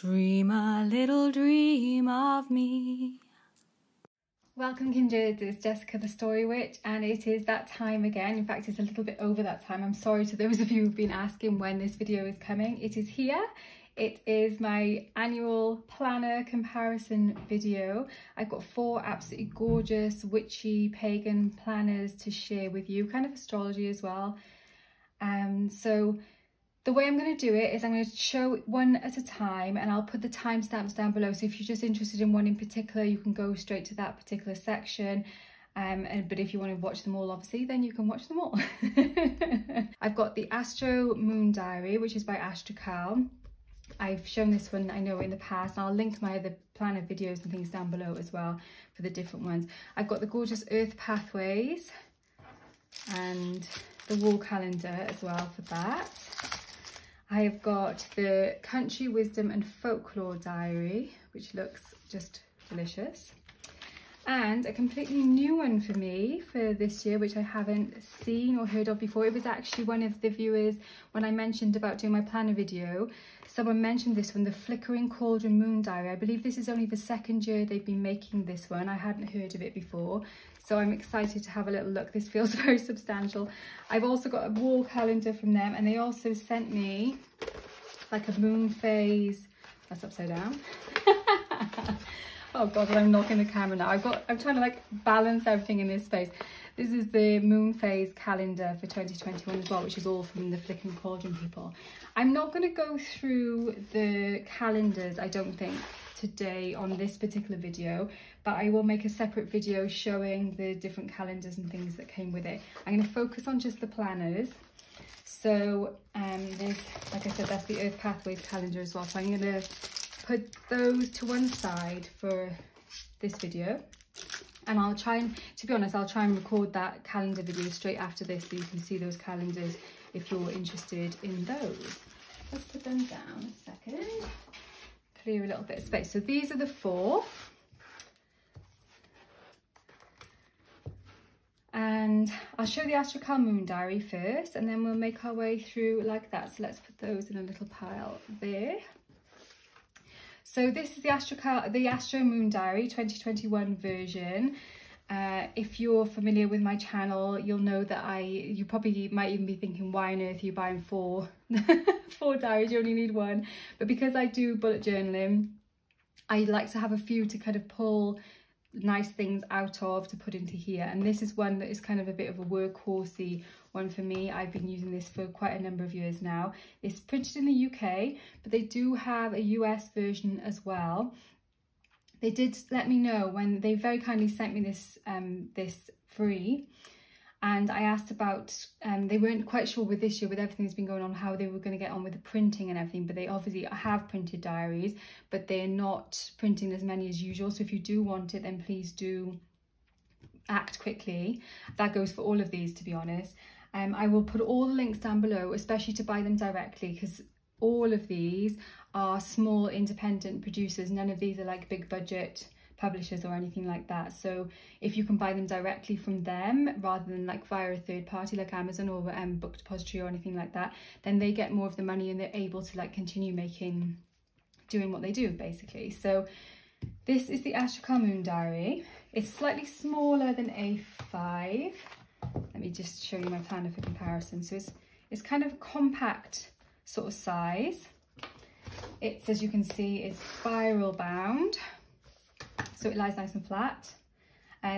Dream a little dream of me. Welcome kindreds, it's Jessica TheStoryWitch and it is that time again. In fact, it's a little bit over that time. I'm sorry to those of you who've been asking when this video is coming. It is here. It is my annual planner comparison video. I've got 4 absolutely gorgeous witchy pagan planners to share with you, kind of astrology as well. So the way I'm going to do it is I'm going to show one at a time and I'll put the timestamps down below. So if you're just interested in one in particular, you can go straight to that particular section. But if you want to watch them all, obviously, then you can watch them all. I've got the Astro Moon Diary, which is by Astrological. I've shown this one, I know, in the past. I'll link my other planner videos and things down below as well for the different ones. I've got the gorgeous Earth Pathways and the wall calendar as well for that. I have got the Country Wisdom and Folklore Diary, which looks just delicious. And a completely new one for me for this year, which I haven't seen or heard of before. It was actually one of the viewers, when I mentioned about doing my planner video, someone mentioned this one, the Flickering Cauldron Moon Diary. I believe this is only the 2nd year they've been making this one. I hadn't heard of it before, so I'm excited to have a little look. This feels very substantial. I've also got a wall calendar from them, and they also sent me like a moon phase. That's upside down. Oh god, I'm knocking the camera now. I'm trying to like balance everything in this space. This is the moon phase calendar for 2021 as well, which is all from the Flickering Cauldron people. I'm not going to go through the calendars, I don't think, today on this particular video, but I will make a separate video showing the different calendars and things that came with it. I'm going to focus on just the planners. So there's, like I said, that's the Earth Pathways calendar as well. So I'm going to put those to one side for this video, and I'll try and, to be honest, I'll try and record that calendar video straight after this so you can see those calendars if you're interested in those. Let's put them down a second, clear a little bit of space. So these are the 4, and I'll show the Astrological Moon Diary first and then we'll make our way through like that. So let's put those in a little pile there. So this is the Astro Moon Diary 2021 version. If you're familiar with my channel, you'll know that you probably might even be thinking, why on earth are you buying 4 diaries? You only need 1. But because I do bullet journaling, I like to have a few to kind of pull nice things out of to put into here, and this is one that is kind of a bit of a workhorsey one for me. I've been using this for quite a number of years now. It's printed in the UK, but they do have a US version as well. They did let me know when they very kindly sent me this this free, and I asked about, they weren't quite sure with this year, with everything that's been going on, how they were going to get on with the printing and everything, but they obviously have printed diaries, but they're not printing as many as usual. So if you do want it, then please do act quickly. That goes for all of these, to be honest. I will put all the links down below, especially to buy them directly, because all of these are small independent producers. None of these are like big budget publishers or anything like that. So if you can buy them directly from them rather than like via a third party like Amazon or Book Depository or anything like that, then they get more of the money and they're able to like continue doing what they do basically. So this is the Astrological Moon Diary. It's slightly smaller than A5. Let me just show you my planner for comparison. So it's kind of a compact sort of size. It's, as you can see, it's spiral bound, so it lies nice and flat.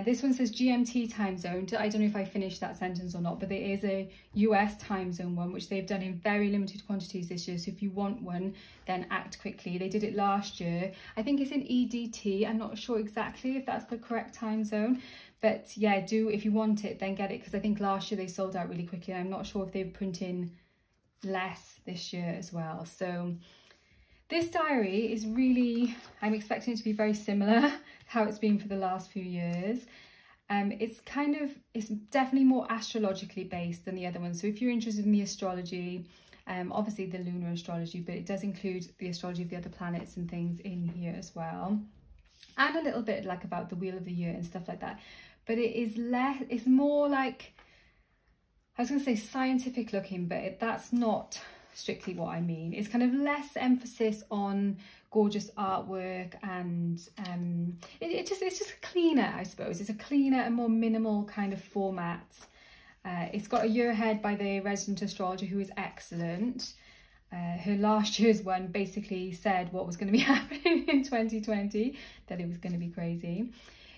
This one says GMT time zone. I don't know if I finished that sentence or not, but there is a US time zone one, which they've done in very limited quantities this year. So if you want one, then act quickly. They did it last year. I think it's in EDT. I'm not sure exactly if that's the correct time zone, but yeah, if you want it, then get it, because I think last year they sold out really quickly. And I'm not sure if they're printing less this year as well. So this diary is really, I'm expecting it to be very similar how it's been for the last few years. It's definitely more astrologically based than the other ones. So if you're interested in the astrology, obviously the lunar astrology, but it does include the astrology of the other planets and things in here as well. And a little bit like about the wheel of the year and stuff like that. But it's more like, I was going to say scientific looking, but that's not strictly what I mean. It's kind of less emphasis on gorgeous artwork, and it's just cleaner, I suppose. It's a cleaner and more minimal kind of format. It's got a year ahead by the resident astrologer, who is excellent. Her last year's one basically said what was going to be happening in 2020, that it was going to be crazy.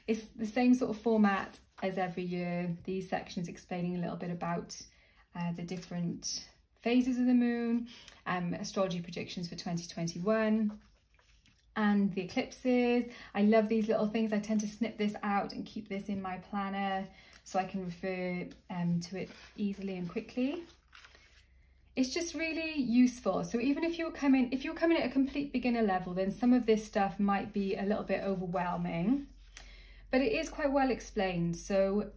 It's the same sort of format as every year. These sections explaining a little bit about the different phases of the moon, astrology predictions for 2021, and the eclipses. I love these little things. I tend to snip this out and keep this in my planner so I can refer to it easily and quickly. It's just really useful. So even if you're coming at a complete beginner level, then some of this stuff might be a little bit overwhelming, but it is quite well explained. So,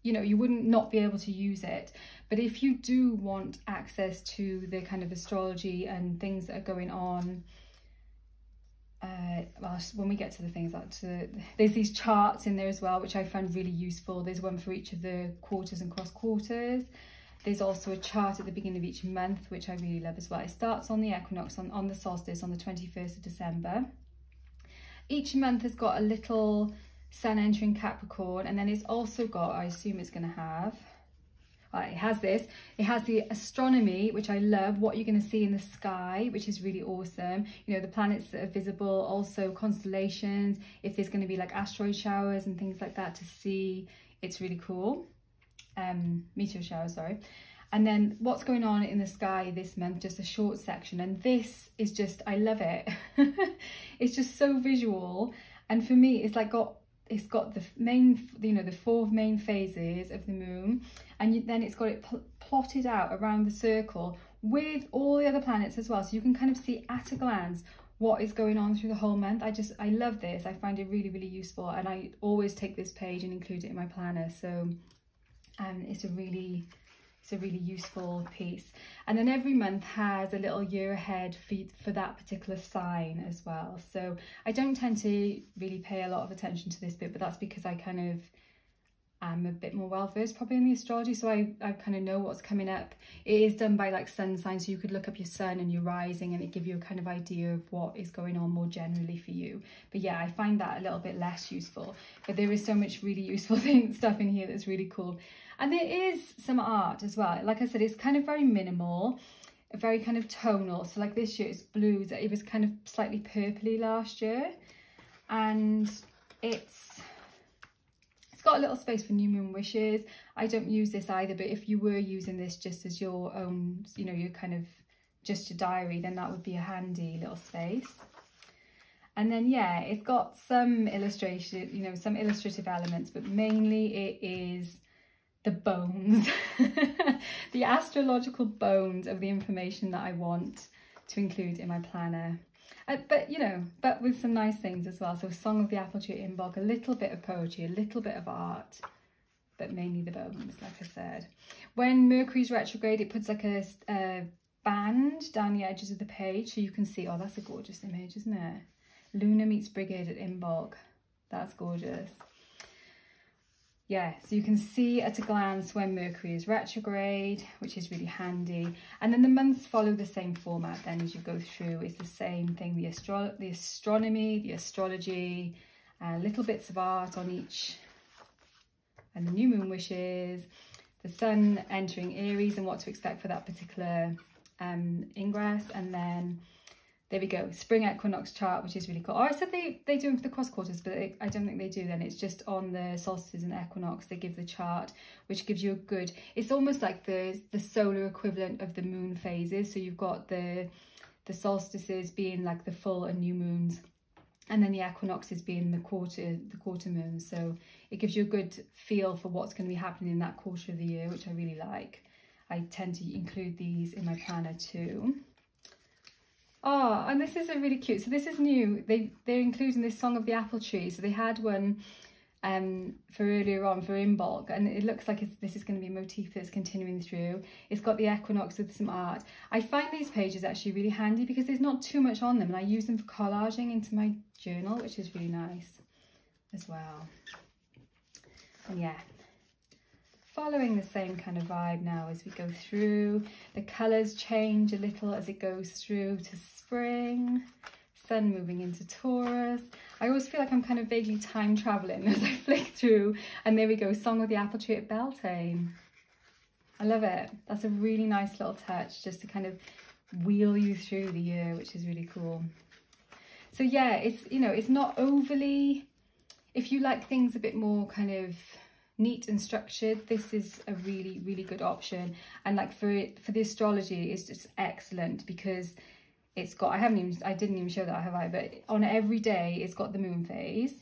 you know, you wouldn't not be able to use it. But if you do want access to the kind of astrology and things that are going on, well, when we get to the things there's these charts in there as well, which I found really useful. There's one for each of the quarters and cross quarters. There's also a chart at the beginning of each month, which I really love as well. It starts on the equinox, on the solstice, on the 21st of December. Each month has got a little sun entering Capricorn, and then it's also got, I assume it's going to have, well, it has the astronomy, which I love, what you're going to see in the sky, which is really awesome. You know, the planets that are visible, also constellations, if there's going to be like asteroid showers and things like that to see. It's really cool. Meteor showers, sorry. And then what's going on in the sky this month, just a short section. And this is just, I love it. It's just so visual. And for me, it's like it's got the main, you know, the 4 main phases of the moon, and then it's got it plotted out around the circle with all the other planets as well. So you can kind of see at a glance what is going on through the whole month. I love this. I find it really, really useful, and I always take this page and include it in my planner. So it's a really useful piece. And then every month has a little year ahead for that particular sign as well. So I don't tend to really pay a lot of attention to this bit, but that's because I kind of am a bit more well versed probably in the astrology, so I kind of know what's coming up. It is done by like sun signs, so you could look up your sun and your rising, and it give you a kind of idea of what is going on more generally for you. But yeah, I find that a little bit less useful, but there is so much really useful stuff in here that's really cool. And there is some art as well. Like I said, it's kind of very minimal, very kind of tonal. So like this year it's blues. It was kind of slightly purpley last year, and it's got a little space for new moon wishes. I don't use this either, but if you were using this just as your own, you know, your kind of just your diary, then that would be a handy little space. And then yeah, it's got some illustration, you know, some illustrative elements, but mainly it is the bones, the astrological bones of the information that I want to include in my planner. But, you know, but with some nice things as well. So Song of the Apple Tree in bulk, a little bit of poetry, a little bit of art, but mainly the bones, like I said. When Mercury's retrograde, it puts like a band down the edges of the page, so you can see, oh, that's a gorgeous image, isn't it? Luna meets Brigid at Imbolc. That's gorgeous. Yeah, so you can see at a glance when Mercury is retrograde, which is really handy. And then the months follow the same format then as you go through. It's the same thing, the astronomy, the astrology, little bits of art on each, and the new moon wishes, the sun entering Aries and what to expect for that particular ingress. And then there we go, spring equinox chart, which is really cool. Oh, I said they do them for the cross quarters, but I don't think they do then. It's just on the solstices and equinox, they give the chart, which gives you a good, it's almost like the solar equivalent of the moon phases. So you've got the solstices being like the full and new moons, and then the equinoxes being the quarter moons. So it gives you a good feel for what's going to be happening in that quarter of the year, which I really like. I tend to include these in my planner too. Oh, and this is a really cute, so this is new. They're including this Song of the Apple Tree. So they had one for earlier on for Imbolc, and it looks like this is going to be a motif that's continuing through. It's got the equinox with some art. I find these pages actually really handy because there's not too much on them, and I use them for collaging into my journal, which is really nice as well. And yeah, following the same kind of vibe now as we go through. The colours change a little as it goes through to spring. Sun moving into Taurus. I always feel like I'm kind of vaguely time travelling as I flick through. And there we go, Song of the Apple Tree at Beltane. I love it. That's a really nice little touch just to kind of wheel you through the year, which is really cool. So yeah, it's, you know, it's not overly, if you like things a bit more kind of neat and structured, this is a really, really good option. And like for the astrology, it's just excellent because it's got, I didn't even show that, have I? But on every day, it's got the moon phase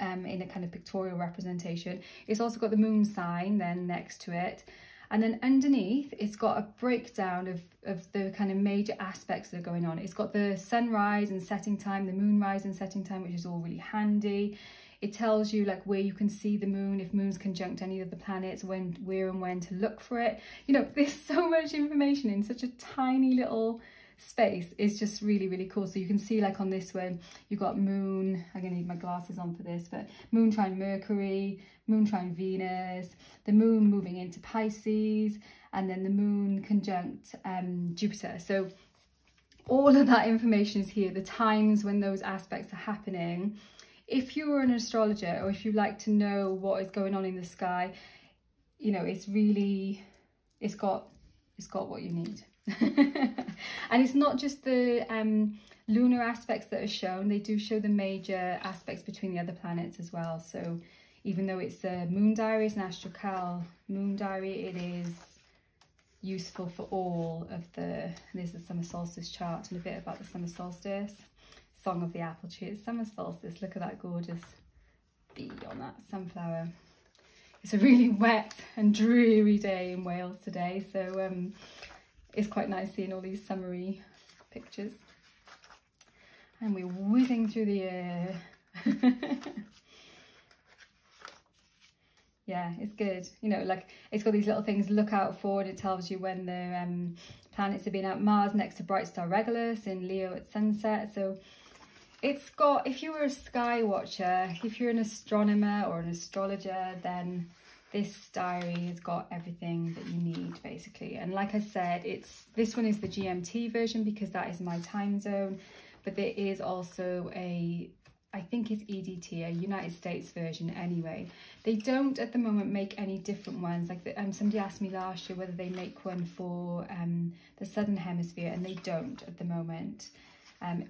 in a kind of pictorial representation. It's also got the moon sign then next to it. And then underneath, it's got a breakdown of the kind of major aspects that are going on. It's got the sunrise and setting time, the moonrise and setting time, which is all really handy. It tells you like where you can see the moon, if moon's conjunct any of the planets, where and when to look for it. You know, there's so much information in such a tiny little space. Is just really, really cool. So you can see like on this one, you've got moon, I'm gonna need my glasses on for this, but moon trine Mercury, moon trine Venus, the moon moving into Pisces, and then the moon conjunct Jupiter. So all of that information is here, the times when those aspects are happening. If you're an astrologer or if you like to know what is going on in the sky, you know, it's really, it's got what you need. And it's not just the lunar aspects that are shown, they do show the major aspects between the other planets as well. So even though it's a moon diary, it's an Astrological moon diary, it is useful for all of the, there's the summer solstice chart and a bit about the summer solstice. Song of the Apple Tree, it's summer solstice, look at that gorgeous bee on that sunflower. It's a really wet and dreary day in Wales today, so it's quite nice seeing all these summery pictures. And we're whizzing through the air. Yeah, it's good. You know, like it's got these little things, look out for, and it tells you when the planets have been at Mars next to bright star Regulus in Leo at sunset. So it's got, if you were a sky watcher, if you're an astronomer or an astrologer, then this diary has got everything that you need basically. And like I said, this one is the GMT version because that is my time zone, but there is also a, I think it's EDT, a United States version anyway. They don't at the moment make any different ones. Like somebody asked me last year whether they make one for the Southern Hemisphere, and they don't at the moment.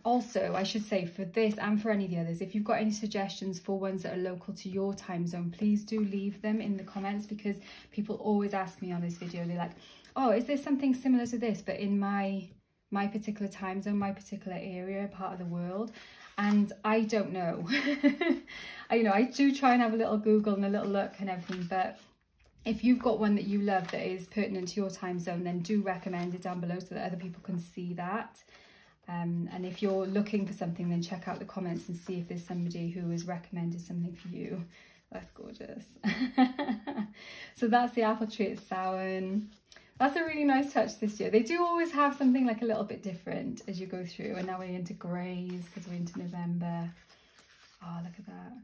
Also, I should say for this and for any of the others, if you've got any suggestions for ones that are local to your time zone, please do leave them in the comments, because people always ask me on this video, they're like, oh, is there something similar to this, but in my particular time zone, my particular area, part of the world? And I don't know. I do try and have a little Google and a little look and everything, but if you've got one that you love that is pertinent to your time zone, then do recommend it down below so that other people can see that. And if you're looking for something, then check out the comments and see if there's somebody who has recommended something for you. That's gorgeous. So that's the apple tree at Samhain. That's a really nice touch this year. They do always have something like a little bit different as you go through. And now we're into greys because we're into November. Oh, look at that.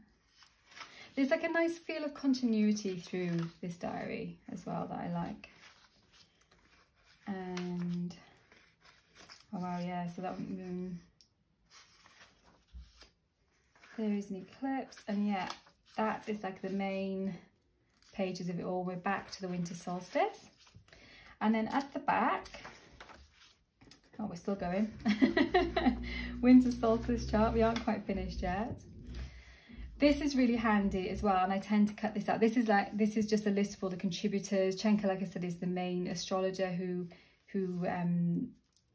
There's like a nice feel of continuity through this diary as well that I like. And oh wow, yeah, so that moon, there is an eclipse, and yeah, that is like the main pages of it all. We're back to the winter solstice. And then at the back, oh, we're still going. Winter solstice chart, we aren't quite finished yet. This is really handy as well, and I tend to cut this out. This is just a list of all the contributors. Chenka, like I said, is the main astrologer who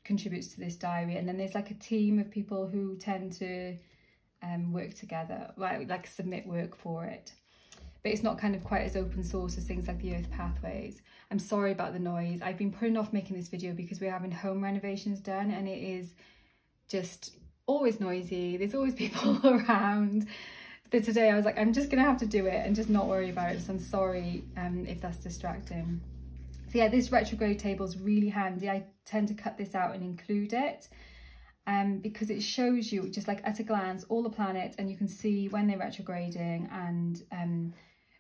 contributes to this diary, and then there's like a team of people who tend to work together, right, like submit work for it. But it's not kind of quite as open source as things like the Earth Pathways. I'm sorry about the noise. I've been putting off making this video because we're having home renovations done, and it is just always noisy. There's always people around. But today I was like, I'm just gonna have to do it and just not worry about it. So I'm sorry if that's distracting. So yeah, this retrograde table is really handy. I tend to cut this out and include it because it shows you just like at a glance all the planets, and you can see when they're retrograding and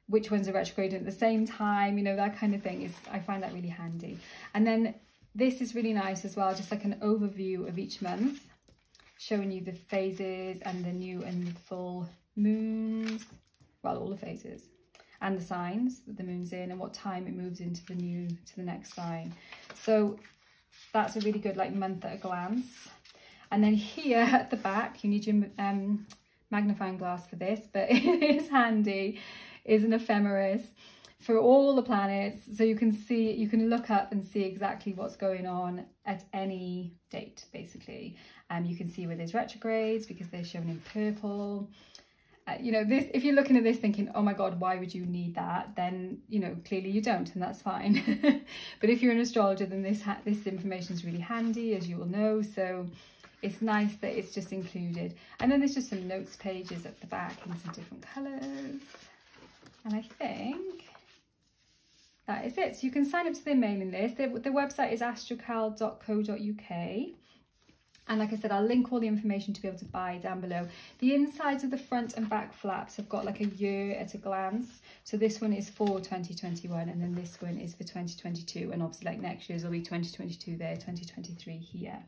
which ones are retrograde at the same time, you know, that kind of thing is, I find that really handy. And then this is really nice as well, just like an overview of each month, showing you the phases and the new and full moons, well, all the phases, and the signs that the moon's in and what time it moves into the new, to the next sign. So that's a really good like month at a glance. And then here at the back, you need your magnifying glass for this, but it is handy, is an ephemeris for all the planets, so you can see, you can look up and see exactly what's going on at any date, basically. You can see where there's retrogrades because they're shown in purple. You know, this, if you're looking at this thinking, oh my god, why would you need that, then, you know, clearly you don't, and that's fine. But if you're an astrologer, then this information is really handy, as you will know, so it's nice that it's just included. And then there's just some notes pages at the back in some different colours, and I think that is it. So you can sign up to their mailing list. The website is astrocal.co.uk. And like I said, I'll link all the information to be able to buy down below. The insides of the front and back flaps have got like a year at a glance. So this one is for 2021, and then this one is for 2022. And obviously like next year's will be 2022 there, 2023 here.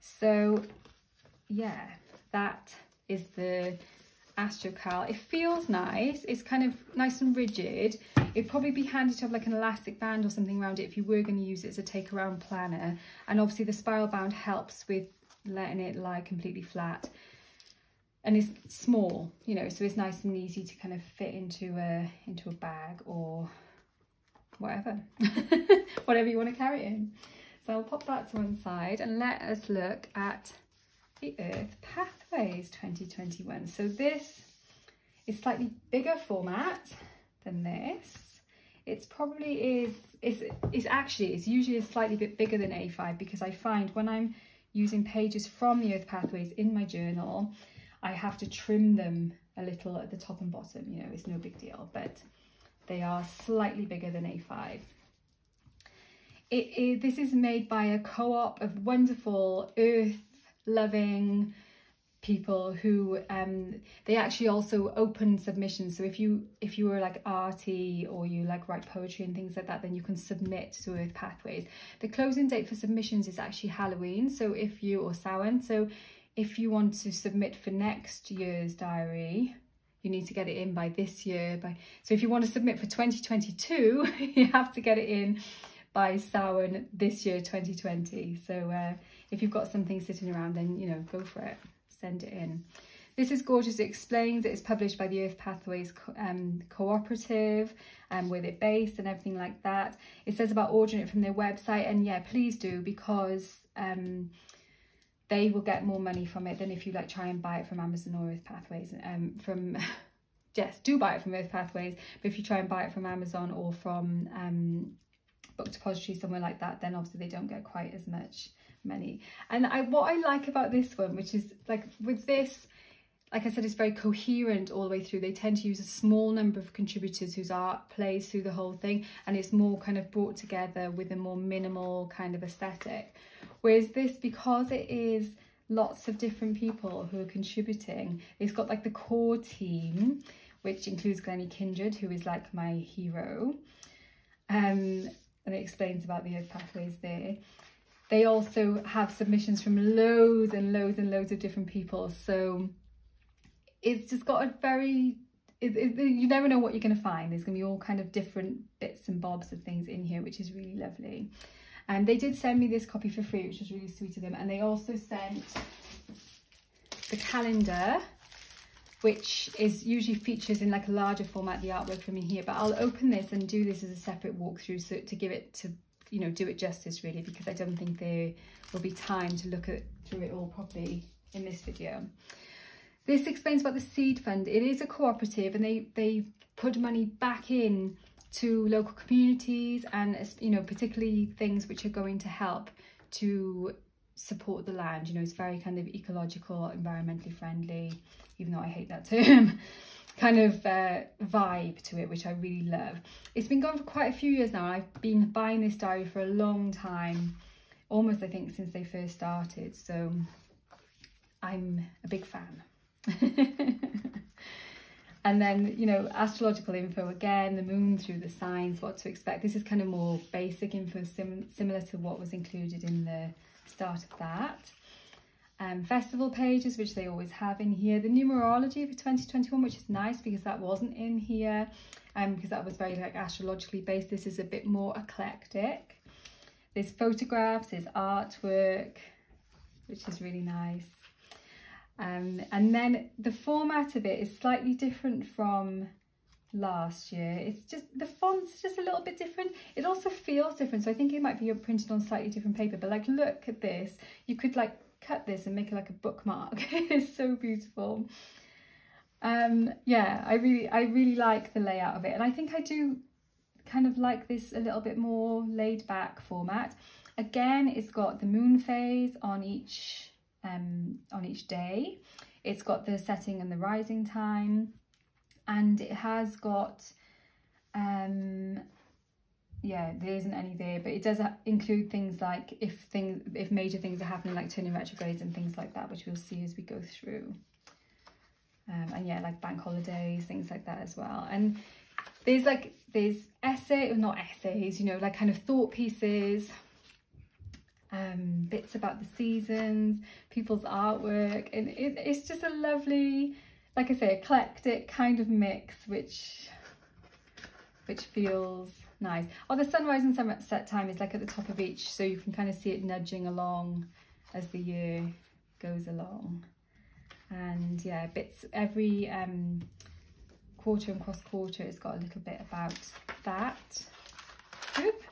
So yeah, that is the Astrocal. It feels nice. It's kind of nice and rigid. It'd probably be handy to have like an elastic band or something around it if you were going to use it as a take around planner. And obviously the spiral bound helps with letting it lie completely flat. And it's small, you know, so it's nice and easy to kind of fit into a bag or whatever, whatever you want to carry in. So I'll pop that to one side and let us look at the Earth Pathways 2021. So this is slightly bigger format than this. It's probably it's usually a slightly bit bigger than A5, because I find when I'm using pages from the Earth Pathways in my journal, I have to trim them a little at the top and bottom. You know, it's no big deal, but they are slightly bigger than A5. This is made by a co-op of wonderful Earth loving people who they actually also open submissions. So if you were like arty or you like write poetry and things like that, then you can submit to Earth Pathways. The closing date for submissions is actually Halloween, so if you, or Samhain, so if you want to submit for next year's diary, you need to get it in by this year. So if you want to submit for 2022, you have to get it in by Samhain this year, 2020. So if you've got something sitting around, then, you know, go for it, send it in. This is gorgeous. It explains it is published by the Earth Pathways Cooperative, where they're based and everything like that. It says about ordering it from their website, and yeah, please do, because they will get more money from it than if you like try and buy it from Amazon or Earth Pathways. Yes, do buy it from Earth Pathways, but if you try and buy it from Amazon or from Book Depository, somewhere like that, then obviously they don't get quite as much money. And what I like about this one, which is like with this, like I said, it's very coherent all the way through. They tend to use a small number of contributors whose art plays through the whole thing, and it's more kind of brought together with a more minimal kind of aesthetic. Whereas this, because it is lots of different people who are contributing, it's got like the core team, which includes Glennie Kindred, who is like my hero. And it explains about the Earth Pathways there. They also have submissions from loads and loads and loads of different people. So it's just got a very, you never know what you're going to find. There's going to be all kind of different bits and bobs of things in here, which is really lovely. And they did send me this copy for free, which was really sweet of them. And they also sent the calendar, which is usually features in like a larger format, the artwork from in here. But I'll open this and do this as a separate walkthrough, so to give it to, you know, do it justice really, because I don't think there will be time to look through it all properly in this video. This explains about the seed fund. It is a cooperative, and they put money back in to local communities, and, you know, particularly things which are going to help to support the land. You know, it's very kind of ecological, environmentally friendly, even though I hate that term, kind of vibe to it, which I really love. It's been going for quite a few years now. I've been buying this diary for a long time, almost I think since they first started, so I'm a big fan. And then, you know, astrological info again, the moon through the signs, what to expect. This is kind of more basic info, similar to what was included in the start of that. Festival pages, which they always have in here. The numerology for 2021, which is nice because that wasn't in here, because that was very like astrologically based. This is a bit more eclectic. There's photographs, there's artwork, which is really nice. And then the format of it is slightly different from last year. It's just, the font's just a little bit different. It also feels different. So I think it might be printed on slightly different paper, but like, look at this. You could like cut this and make it like a bookmark. It's so beautiful. Yeah, I really like the layout of it. And I think I do kind of like this a little bit more laid back format. Again, it's got the moon phase on each day. It's got the setting and the rising time, and it has got yeah, there isn't any there, but it does include things like if major things are happening, like turning retrogrades and things like that, which we'll see as we go through. And yeah, like bank holidays, things like that as well. And there's not essays, you know, like kind of thought pieces, bits about the seasons, people's artwork, and it's just a lovely, like I say, eclectic kind of mix, which feels nice. Oh, the sunrise and sunset time is like at the top of each, so you can kind of see it nudging along as the year goes along. And yeah, bits every quarter and cross quarter, it's got a little bit about that. Oop.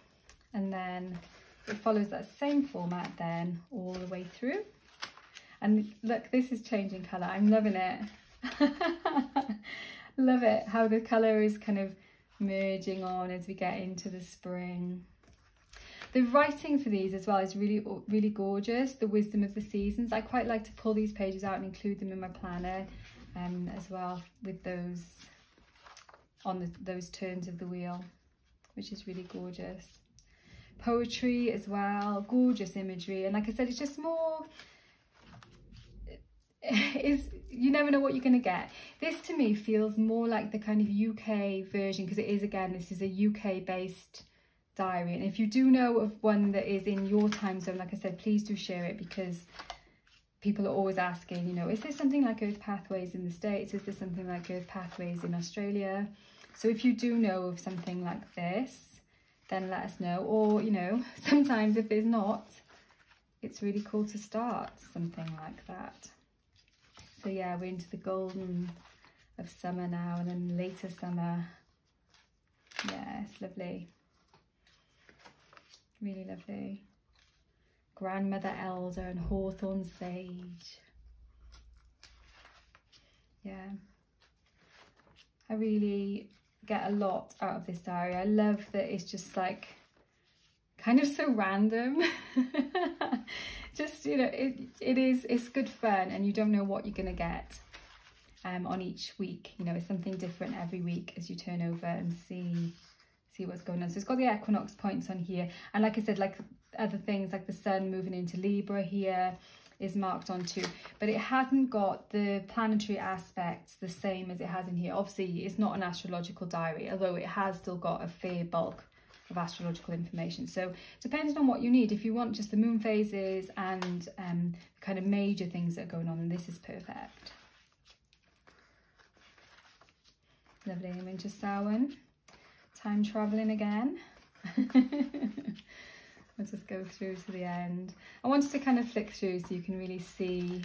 And then it follows that same format then all the way through. And look, this is changing colour. I'm loving it. Love it, how the colour is kind of merging on as we get into the spring. The writing for these as well is really gorgeous. The wisdom of the seasons. I quite like to pull these pages out and include them in my planner as well, with those on those turns of the wheel, which is really gorgeous. Poetry as well, gorgeous imagery, and like I said, it's just more, you never know what you're going to get. This to me feels more like the kind of UK version, because it is, again, this is a UK based diary, and if you do know of one that is in your time zone, like I said, please do share it, because people are always asking, you know, is there something like Earth Pathways in the States? Is there something like Earth Pathways in Australia? So if you do know of something like this, then let us know. Or, you know, sometimes if there's not, it's really cool to start something like that. So yeah, we're into the golden of summer now, and then later summer. Yeah, it's lovely. Really lovely. Grandmother elder and hawthorn sage. Yeah. I really get a lot out of this diary. I love that it's just like kind of so random. Just, you know, it's good fun, and you don't know what you're going to get on each week. You know, it's something different every week as you turn over and see what's going on. So it's got the equinox points on here, and like I said, like other things like the sun moving into Libra here is marked on too, but it hasn't got the planetary aspects the same as it has in here. Obviously it's not an astrological diary, although it has still got a fair bulk of astrological information. So depending on what you need, if you want just the moon phases and kind of major things that are going on, then this is perfect. Lovely. Winter Samhain, time traveling again. I'll just go through to the end. I wanted to kind of flick through so you can really see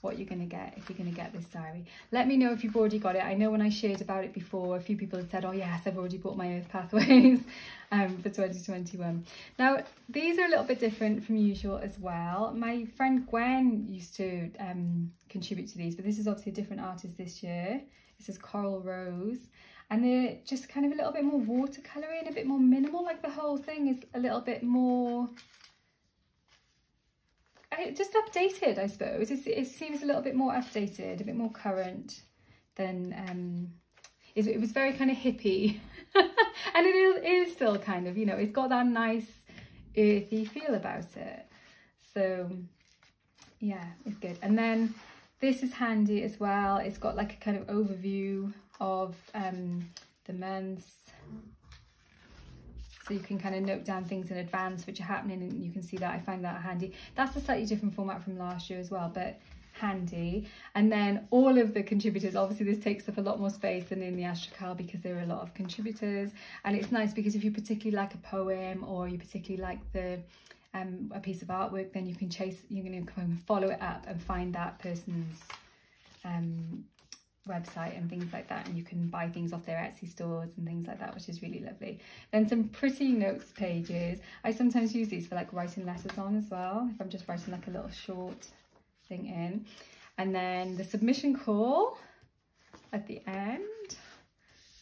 what you're going to get if you're going to get this diary. Let me know if you've already got it. I know when I shared about it before, a few people had said, oh yes, I've already bought my Earth Pathways for 2021. Now, these are a little bit different from usual as well. My friend Gwen used to contribute to these, but this is obviously a different artist this year. This is Coral Rose. And they're just kind of a little bit more watercoloury, a bit more minimal. Like the whole thing is a little bit more, just updated, I suppose. It seems a little bit more updated, a bit more current than, it was very kind of hippie. And it is still kind of, you know, it's got that nice earthy feel about it. So yeah, it's good. And then this is handy as well. It's got like a kind of overview of the months. So you can kind of note down things in advance which are happening, and you can see that. I find that handy. That's a slightly different format from last year as well, but handy. And then all of the contributors, obviously this takes up a lot more space than in the Astrological because there are a lot of contributors, and it's nice because if you particularly like a poem or you particularly like the a piece of artwork, then you can follow it up and find that person's website and things like that, and you can buy things off their Etsy stores and things like that, which is really lovely. Then some pretty notes pages. I sometimes use these for like writing letters on as well, if I'm just writing like a little short thing in. And then the submission call at the end,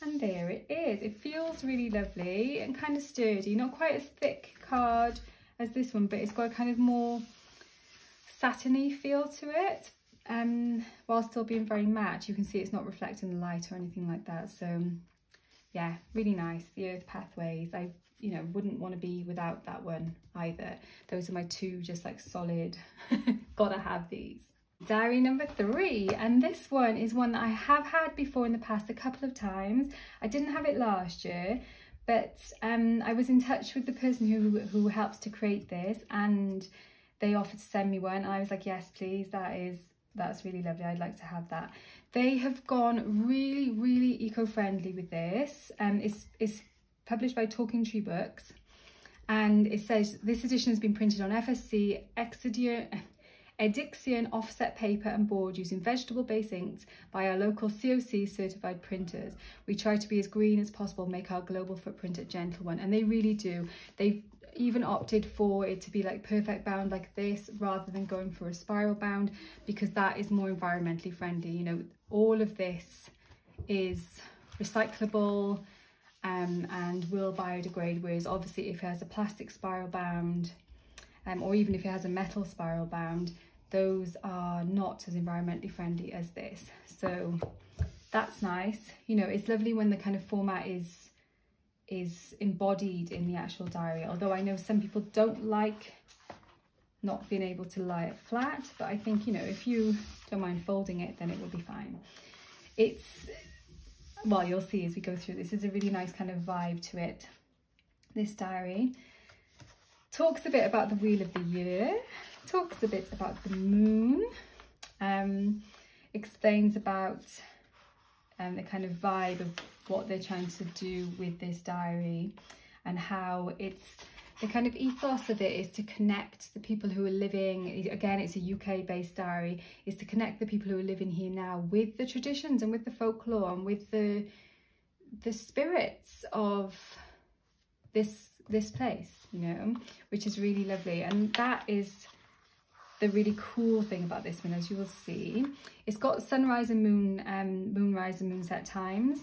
and there it is. It feels really lovely and kind of sturdy, not quite as thick card as this one, but it's got a kind of more satiny feel to it, while still being very matte. You can see it's not reflecting the light or anything like that. So yeah, really nice. The Earth Pathways, I wouldn't want to be without that one either. Those are my two just like solid gotta have these. Diary number 3, and this one is one that I have had before in the past a couple of times. I didn't have it last year, but I was in touch with the person who helps to create this, and they offered to send me one, and I was like, yes please, that's really lovely, I'd like to have that. They have gone really, really eco-friendly with this. It's published by Talking Tree Books, and it says this edition has been printed on FSC Edixion offset paper and board using vegetable-based inks by our local COC certified printers. We try to be as green as possible, make our global footprint a gentle one, and they really do. They've even opted for it to be like perfect bound like this rather than going for a spiral bound, because that is more environmentally friendly. All of this is recyclable and will biodegrade, whereas obviously if it has a plastic spiral bound or even if it has a metal spiral bound, those are not as environmentally friendly as this. So that's nice. It's lovely when the kind of format is embodied in the actual diary, although I know some people don't like not being able to lie it flat, but I think if you don't mind folding it, then it will be fine. Well, you'll see as we go through this, is a really nice kind of vibe to it. This diary talks a bit about the wheel of the year, talks a bit about the moon, explains about the kind of vibe of what they're trying to do with this diary, and how the kind of ethos of it is to connect the people who are living, again it's a UK based diary, is to connect the people who are living here now with the traditions and with the folklore and with the spirits of this place, which is really lovely. And that is the really cool thing about this one, as you will see. It's got sunrise and moonrise and moonset times.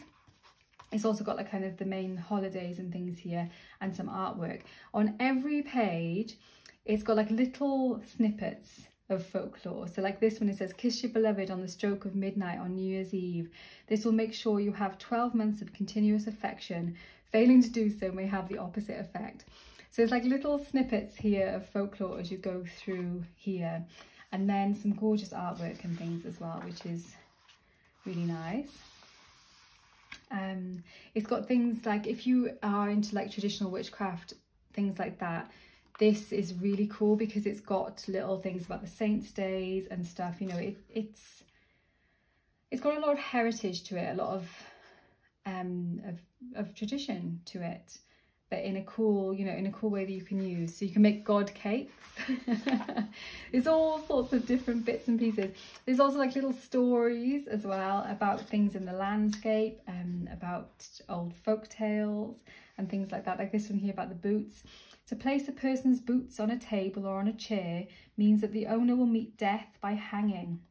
It's also got like kind of the main holidays and things here, and some artwork. On every page, it's got like little snippets of folklore. So like this one, it says, kiss your beloved on the stroke of midnight on New Year's Eve. This will make sure you have 12 months of continuous affection. Failing to do so may have the opposite effect. So it's like little snippets here of folklore as you go through here. And then some gorgeous artwork and things as well, which is really nice. It's got things like, if you are into like traditional witchcraft, things like that, this is really cool because it's got little things about the saints' days and stuff. It's got a lot of heritage to it, a lot of tradition to it, but in a cool, in a cool way that you can use. So you can make god cakes. There's all sorts of different bits and pieces. There's also like little stories as well about things in the landscape, about old folk tales and things like that. Like this one here about the boots. To place a person's boots on a table or on a chair means that the owner will meet death by hanging.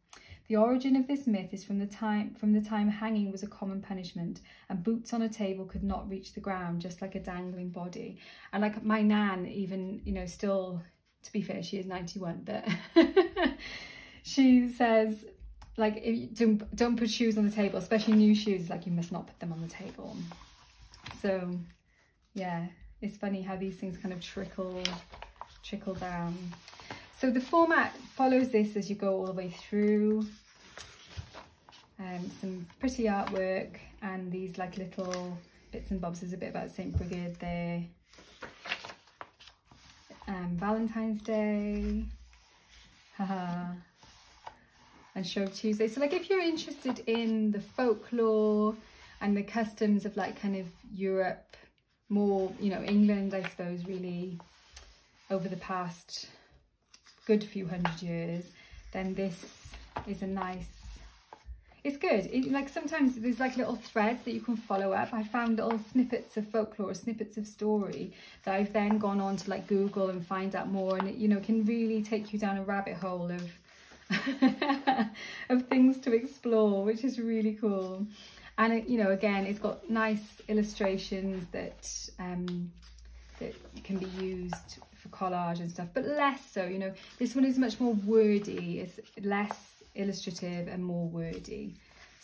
The origin of this myth is from the time hanging was a common punishment, and boots on a table could not reach the ground, just like a dangling body. And like my nan, even, still, to be fair, she is 91, but she says, like, if you don't put shoes on the table, especially new shoes, like you must not put them on the table. So yeah, it's funny how these things kind of trickle down. So the format follows this as you go all the way through. some pretty artwork, and these like little bits and bobs. There's a bit about St. Brigid there. Valentine's Day, haha, and Shrove Tuesday. So like if you're interested in the folklore and the customs of like kind of Europe, more, you know, England, I suppose, really over the past good few hundred years, then this is a nice, it's good. Like sometimes there's like little threads that you can follow up. I found little snippets of folklore, snippets of story that I've then gone on to like Google and find out more, and it, you know, can really take you down a rabbit hole of of things to explore, which is really cool. And it, you know, again, it's got nice illustrations that that can be used for collage and stuff, but less so. You know, this one is much more wordy. It's less illustrative and more wordy.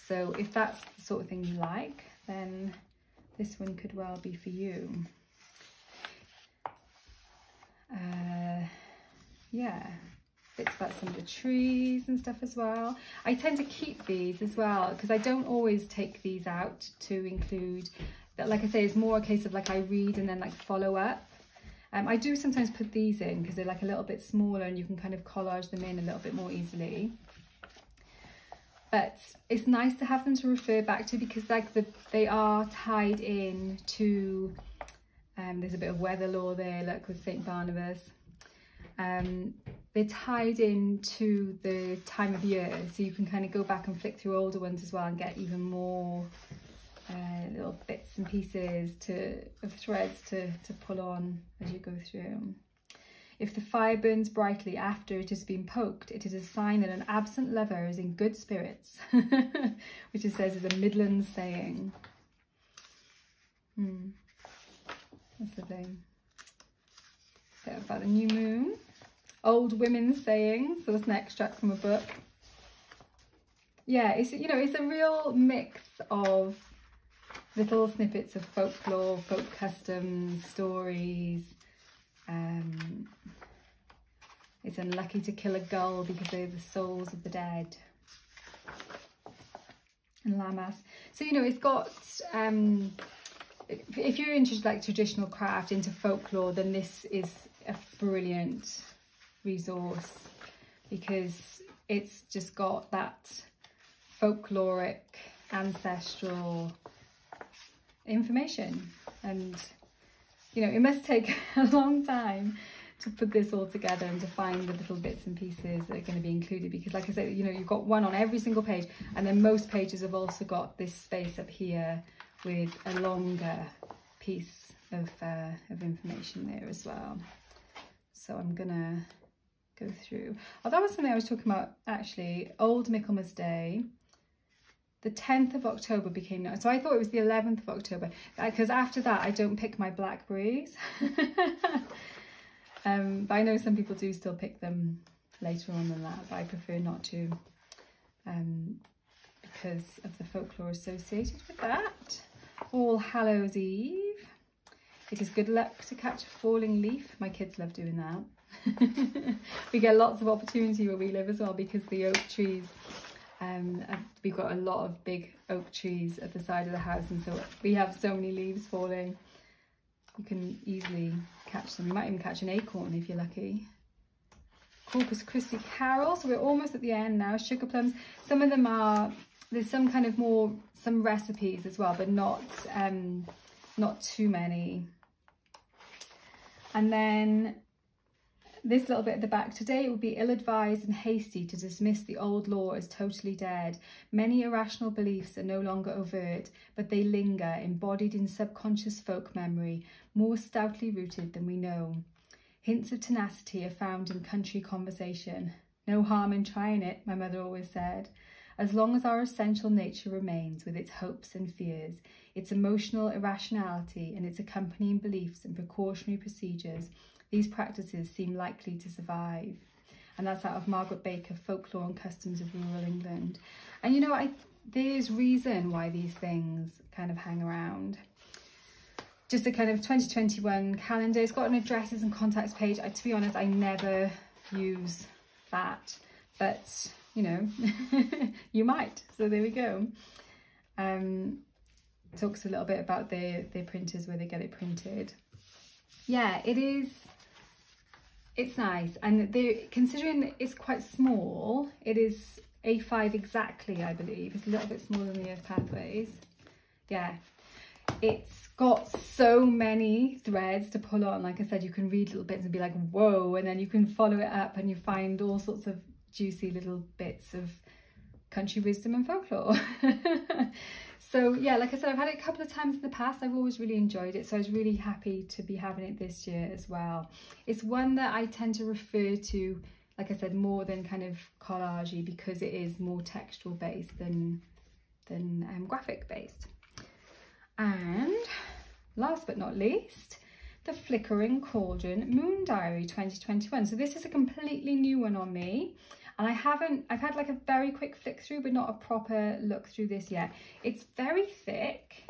So if that's the sort of thing you like, then this one could well be for you. Yeah, bits about some of the trees and stuff as well. I tend to keep these as well because I don't always take these out to include that. Like I say, it's more a case of like I read and then like follow up. I do sometimes put these in because they're like a little bit smaller and you can kind of collage them in a little bit more easily. But it's nice to have them to refer back to because like they are tied in to, there's a bit of weather law there, look, with St. Barnabas. They're tied into the time of year, so you can kind of go back and flick through older ones as well and get even more little bits and pieces of threads to pull on as you go through. If the fire burns brightly after it has been poked, it is a sign that an absent lover is in good spirits, which it says is a Midlands saying. That's the thing. Bit about the new moon. Old women's saying. So that's an extract from a book. Yeah, it's, you know, it's a real mix of little snippets of folklore, folk customs, stories. It's unlucky to kill a gull because they're the souls of the dead. And Lammas. So, you know, it's got, if you're interested like traditional craft, into folklore, then this is a brilliant resource because it's just got that folkloric, ancestral information. And, you know, it must take a long time to put this all together and to find the little bits and pieces that are going to be included, because like I said, you know, you've got one on every single page, and then most pages have also got this space up here with a longer piece of information there as well. So I'm gonna go through. Oh, that was something I was talking about actually. Old Michaelmas Day, the 10th of October became known. So I thought it was the 11th of October because after that I don't pick my blackberries. But I know some people do still pick them later on than that, but I prefer not to because of the folklore associated with that. All Hallows Eve. It is good luck to catch a falling leaf. My kids love doing that. We get lots of opportunity where we live as well because the oak trees, we've got a lot of big oak trees at the side of the house, and so we have so many leaves falling. You can easily catch them. You might even catch an acorn if you're lucky. Corpus Christi Carol. So we're almost at the end now. Sugar plums. Some of them are, there's some kind of more, some recipes as well, but not too many. And then this little bit at the back. Today it would be ill-advised and hasty to dismiss the old law as totally dead. Many irrational beliefs are no longer overt, but they linger, embodied in subconscious folk memory, more stoutly rooted than we know. Hints of tenacity are found in country conversation. No harm in trying it, my mother always said. As long as our essential nature remains with its hopes and fears, its emotional irrationality and its accompanying beliefs and precautionary procedures, these practices seem likely to survive. And that's out of Margaret Baker, Folklore and Customs of Rural England. And you know, there's reason why these things kind of hang around. Just a kind of 2021 calendar. It's got an addresses and contacts page. To be honest, I never use that. But you know, you might. So there we go. Talks a little bit about their printers, where they get it printed. Yeah, it's nice. And considering it's quite small, it is A5 exactly, I believe. It's a little bit smaller than the Earth Pathways. Yeah, it's got so many threads to pull on. Like I said, you can read little bits and be like, whoa, and then you can follow it up and you find all sorts of juicy little bits of country wisdom and folklore. So yeah, like I said, I've had it a couple of times in the past. I've always really enjoyed it, so I was really happy to be having it this year as well. It's one that I tend to refer to, like I said, more than kind of collagey, because it is more textual based than graphic based. And last but not least, the Flickering Cauldron Moon Diary 2021. So this is a completely new one on me. And I've had like a very quick flick through, but not a proper look through this yet. It's very thick.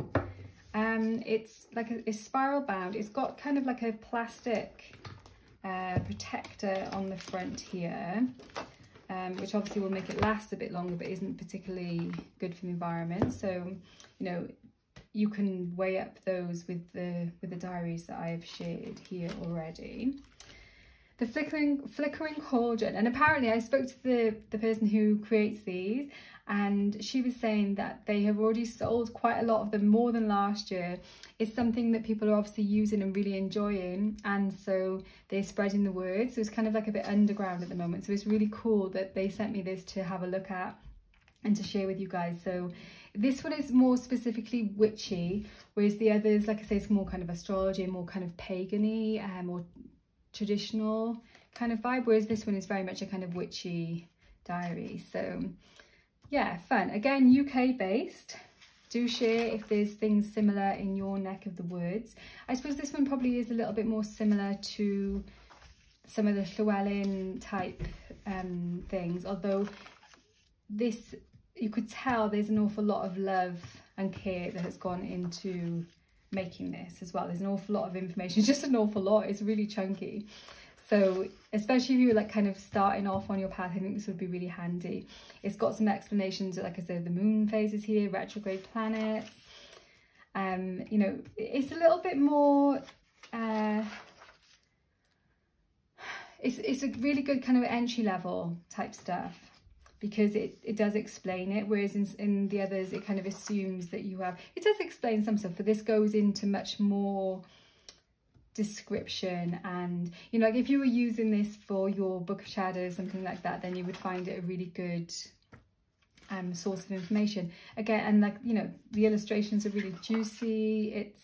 It's like it's spiral bound. It's got kind of like a plastic protector on the front here, which obviously will make it last a bit longer, but isn't particularly good for the environment. So, you know, you can weigh up those with the diaries that I've shared here already. The Flickering Cauldron, and apparently I spoke to the person who creates these, and she was saying that they have already sold quite a lot of them, more than last year. It's something that people are obviously using and really enjoying, and so they're spreading the word. So it's kind of like a bit underground at the moment. So it's really cool that they sent me this to have a look at and to share with you guys. So this one is more specifically witchy, whereas the others, like I say, it's more kind of astrology, more kind of pagan-y, more traditional kind of vibe, whereas this one is very much a kind of witchy diary. So yeah, fun. Again, UK based. Do share if there's things similar in your neck of the woods. I suppose this one probably is a little bit more similar to some of the Llewellyn type things, although this, you could tell there's an awful lot of love and care that has gone into making this as well. There's an awful lot of information, just an awful lot. It's really chunky. So especially if you were like kind of starting off on your path, I think this would be really handy. It's got some explanations, like I said, the moon phases here, retrograde planets. You know, it's a little bit more, it's a really good kind of entry level type stuff, because it does explain it, whereas in the others it kind of assumes that you have, it does explain some stuff, but this goes into much more description. And you know, like if you were using this for your Book of Shadows, something like that, then you would find it a really good source of information again. And like, you know, the illustrations are really juicy.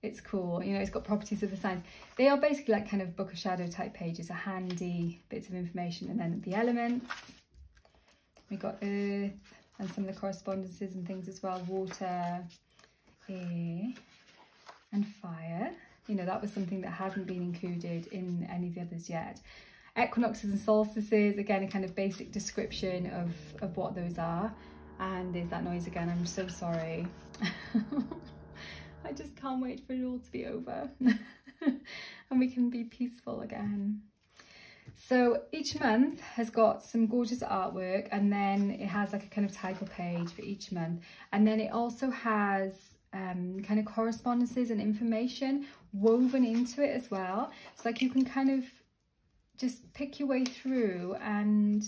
It's cool, you know, it's got properties of the signs. They are basically like kind of Book of Shadow type pages, are handy bits of information. And then the elements, we got earth and some of the correspondences and things as well, water, air and fire. You know, that was something that hasn't been included in any of the others yet. Equinoxes and solstices, again, a kind of basic description of what those are. And there's that noise again, I'm so sorry. I just can't wait for it all to be over and we can be peaceful again. So each month has got some gorgeous artwork, and then it has like a kind of title page for each month. And then it also has kind of correspondences and information woven into it as well. So like you can kind of just pick your way through and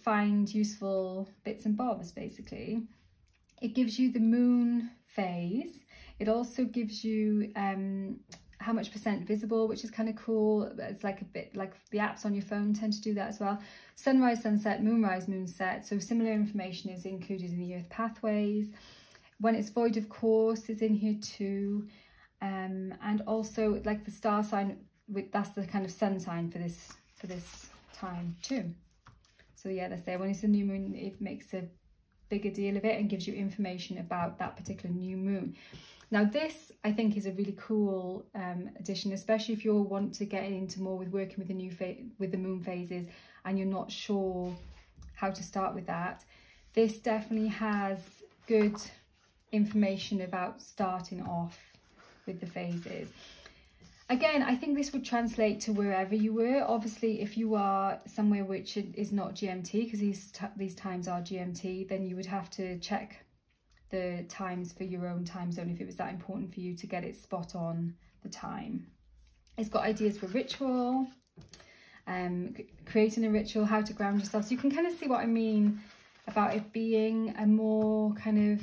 find useful bits and bobs, basically. It gives you the moon phase. It also gives you how much percent visible, which is kind of cool. It's like a bit like the apps on your phone tend to do that as well. Sunrise, sunset, moonrise, moonset. So similar information is included in the Earth Pathways. When it's void, of course, is in here too. And also like the star sign, that's the kind of sun sign for this time too. So yeah, that's there. When it's a new moon, it makes a bigger deal of it and gives you information about that particular new moon. Now this, I think, is a really cool addition, especially if you want to get into more with working with the moon phases and you're not sure how to start with that. This definitely has good information about starting off with the phases. Again, I think this would translate to wherever you were. Obviously, if you are somewhere which is not GMT, because these times are GMT, then you would have to check the times for your own time zone if it was that important for you to get it spot on the time. It's got ideas for ritual, creating a ritual, how to ground yourself. So you can kind of see what I mean about it being a more kind of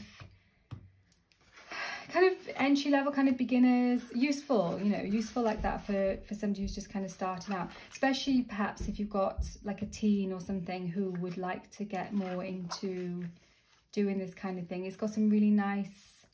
entry level, kind of beginners, useful, you know, useful like that for somebody who's just kind of starting out, especially perhaps if you've got like a teen or something who would like to get more into doing this kind of thing. It's got some really nice,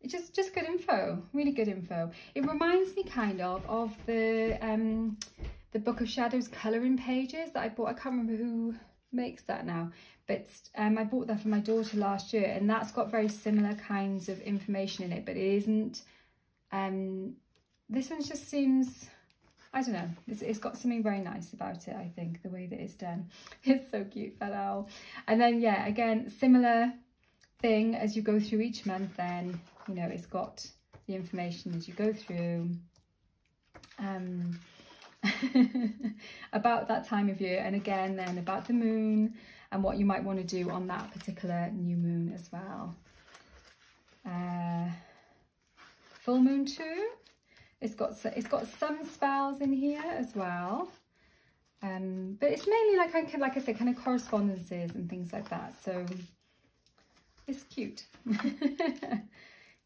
just good info, really good info. It reminds me kind of the Book of Shadows colouring pages that I bought. I can't remember who makes that now, but I bought that for my daughter last year, and that's got very similar kinds of information in it, but it isn't, this one just seems, I don't know, it's got something very nice about it, I think, the way that it's done. It's so cute, that owl. And then, yeah, again, similar thing as you go through each month, then, you know, it's got the information as you go through, about that time of year, and again then about the moon and what you might want to do on that particular new moon as well. Full moon too. It's got some spells in here as well, but it's mainly like I said, kind of correspondences and things like that. So it's cute.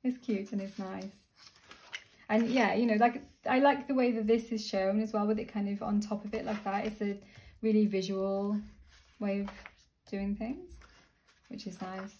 It's cute and it's nice. And yeah, you know, like I like the way that this is shown as well, with it kind of on top of it like that. It's a really visual way of doing things, which is nice.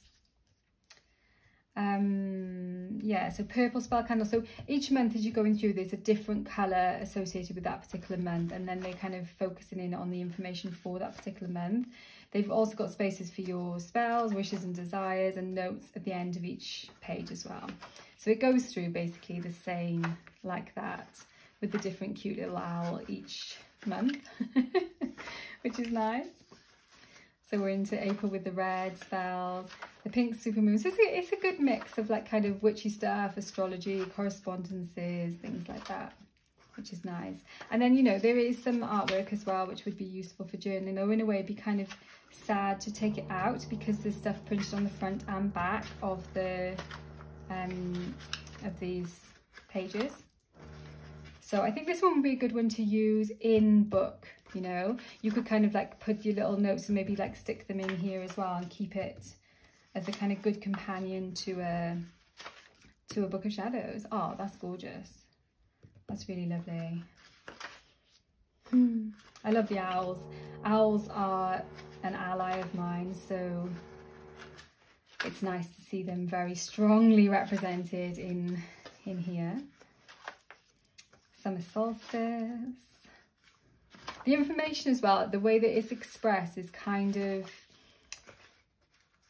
Yeah, so purple spell candle. So each month as you're going through, there's a different colour associated with that particular month, and then they're kind of focusing in on the information for that particular month. They've also got spaces for your spells, wishes and desires, and notes at the end of each page as well. So it goes through basically the same like that, with the different cute little owl each month, which is nice. So we're into April with the red spells, the pink supermoon. So it's a good mix of like kind of witchy stuff, astrology, correspondences, things like that, which is nice. And then, you know, there is some artwork as well, which would be useful for journaling, or in a way it'd be kind of sad to take it out because there's stuff printed on the front and back of the of these pages. So I think this one would be a good one to use in book. You know, you could kind of like put your little notes and maybe like stick them in here as well, and keep it as a kind of good companion to a Book of Shadows. Oh, that's gorgeous. That's really lovely. I love the owls. Owls are an ally of mine, so it's nice to see them very strongly represented in here. Summer solstice. The information as well, the way that it's expressed is kind of,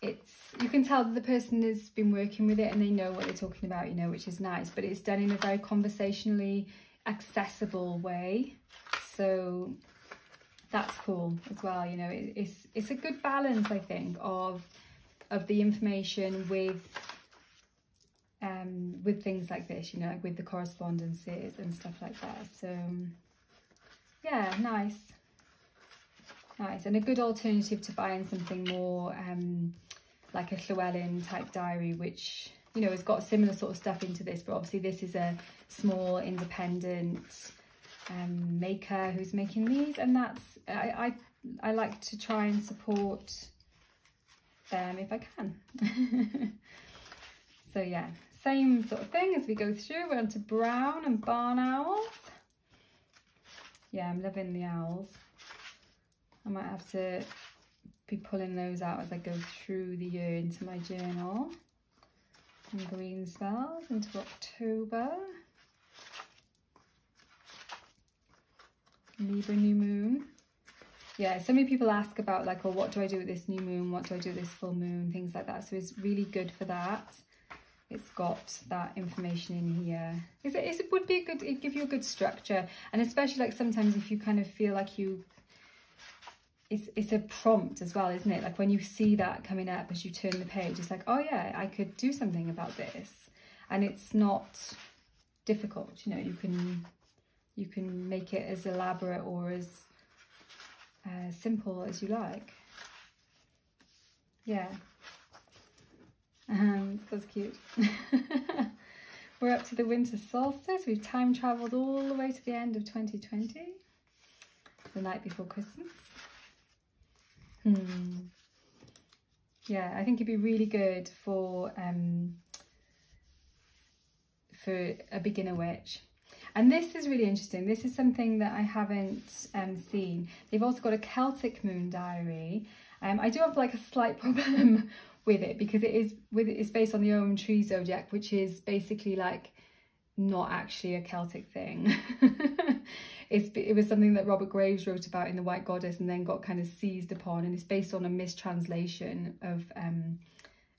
you can tell that the person has been working with it and they know what they're talking about, you know, which is nice, but it's done in a very conversationally accessible way. So that's cool as well, you know. It's a good balance, I think, of the information with things like this, you know, like with the correspondences and stuff like that. So yeah, nice, and a good alternative to buying something more like a Llewellyn type diary, which, you know, has got similar sort of stuff into this, but obviously this is a small independent maker who's making these, and that's I like to try and support them if I can. So yeah, same sort of thing as we go through. We're on to brown and barn owls. Yeah, I'm loving the owls. I might have to be pulling those out as I go through the year into my journal. And green spells into October. Libra new moon. Yeah, so many people ask about like, well, what do I do with this new moon? What do I do with this full moon? Things like that. So it's really good for that. It's got that information in here. It would be a good, it'd give you a good structure. And especially like sometimes if you kind of feel like it's a prompt as well, isn't it? Like when you see that coming up as you turn the page, it's like, oh yeah, I could do something about this. And it's not, difficult. You know, you can make it as elaborate or as simple as you like. Yeah. That's cute. We're up to the winter solstice. We've time travelled all the way to the end of 2020, the night before Christmas. Yeah, I think it'd be really good for a beginner witch. And this is really interesting. This is something that I haven't seen. They've also got a Celtic moon diary. I do have like a slight problem with it because it's based on the Owen Tree zodiac, which is basically like not actually a Celtic thing. It was something that Robert Graves wrote about in The White Goddess and then got kind of seized upon, and it's based on a mistranslation of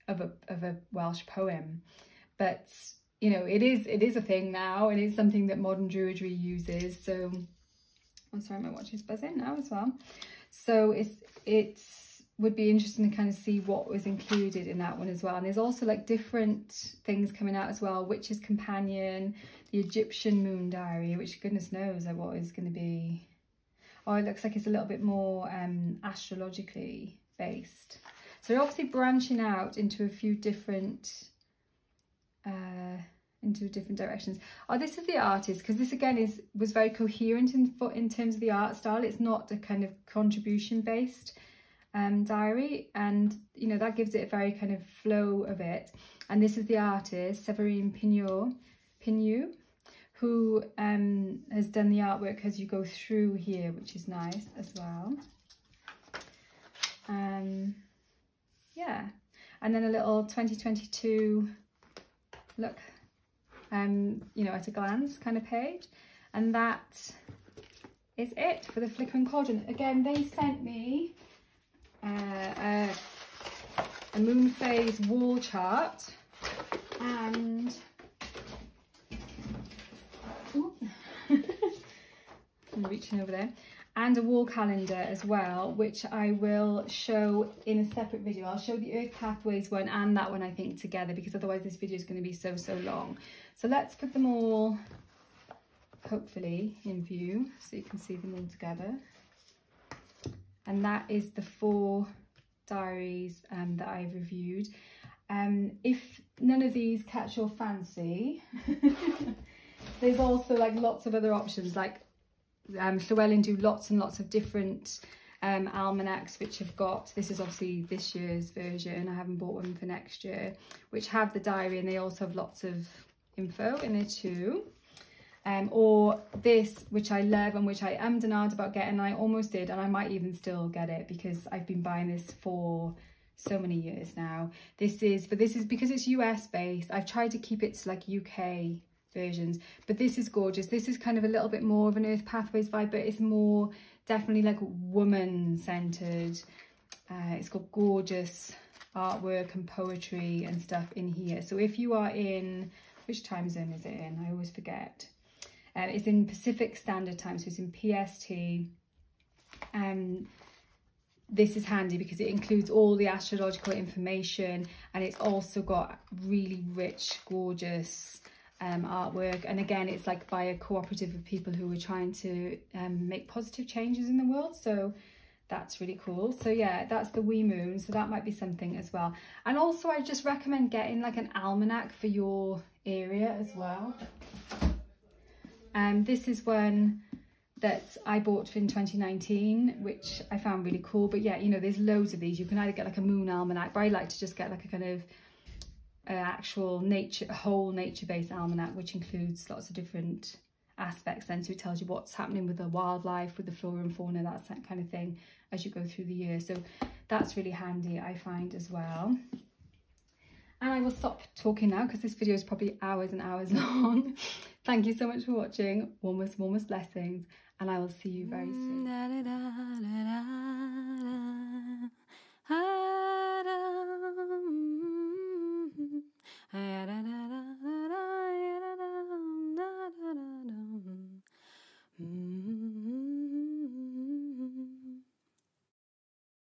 a Welsh poem. But you know, it is a thing now, and it's something that modern Druidry uses. So I'm sorry, my watch is buzzing now as well. So it's would be interesting to kind of see what was included in that one as well. And there's also like different things coming out as well. Witch's Companion, the Egyptian Moon Diary, which goodness knows what is going to be. Oh, it looks like it's a little bit more astrologically based. So they're obviously branching out into a few different directions. Oh, this is the artist, because this again was very coherent in terms of the art style. It's not a kind of contribution based diary, and you know, that gives it a very kind of flow of it. And this is the artist, Severine Pinu, who has done the artwork as you go through here, which is nice as well. Yeah, and then a little 2022 look, you know, at a glance kind of page. And that is it for the Flickering Cauldron. Again, they sent me a moon phase wall chart, and I'm reaching over there, and a wall calendar as well, which I will show in a separate video. I'll show the Earth Pathways one and that one, I think, together, because otherwise this video is going to be so long. So let's put them all hopefully in view so you can see them all together. And that is the 4 diaries that I've reviewed. If none of these catch your fancy, there's also like lots of other options. Like Llewellyn do lots and lots of different almanacs, which have got, this is obviously this year's version, I haven't bought one for next year, which have the diary, and they also have lots of info in there too. Or this, which I love and which I ummed and ahed about getting, I almost did, and I might even still get it because I've been buying this for so many years now. This is because it's US based. I've tried to keep it to like UK versions, but this is gorgeous. This is kind of a little bit more of an Earth Pathways vibe, but it's more definitely like woman centered. It's got gorgeous artwork and poetry and stuff in here. So if you are in, which time zone is it in? I always forget. It's in Pacific Standard Time, so it's in PST. This is handy because it includes all the astrological information, and it's also got really rich, gorgeous artwork. And again, it's like by a cooperative of people who are trying to make positive changes in the world. So that's really cool. So yeah, that's the wee moon. So that might be something as well. And also I just recommend getting like an almanac for your area as well. This is one that I bought in 2019, which I found really cool. But yeah, you know, there's loads of these. You can either get like a moon almanac, but I like to just get like a kind of actual whole nature-based almanac, which includes lots of different aspects then. So it tells you what's happening with the wildlife, with the flora and fauna, that kind of thing as you go through the year. So that's really handy, I find, as well. And I will stop talking now because this video is probably hours and hours long. Thank you so much for watching. Warmest blessings, and I will see you very soon.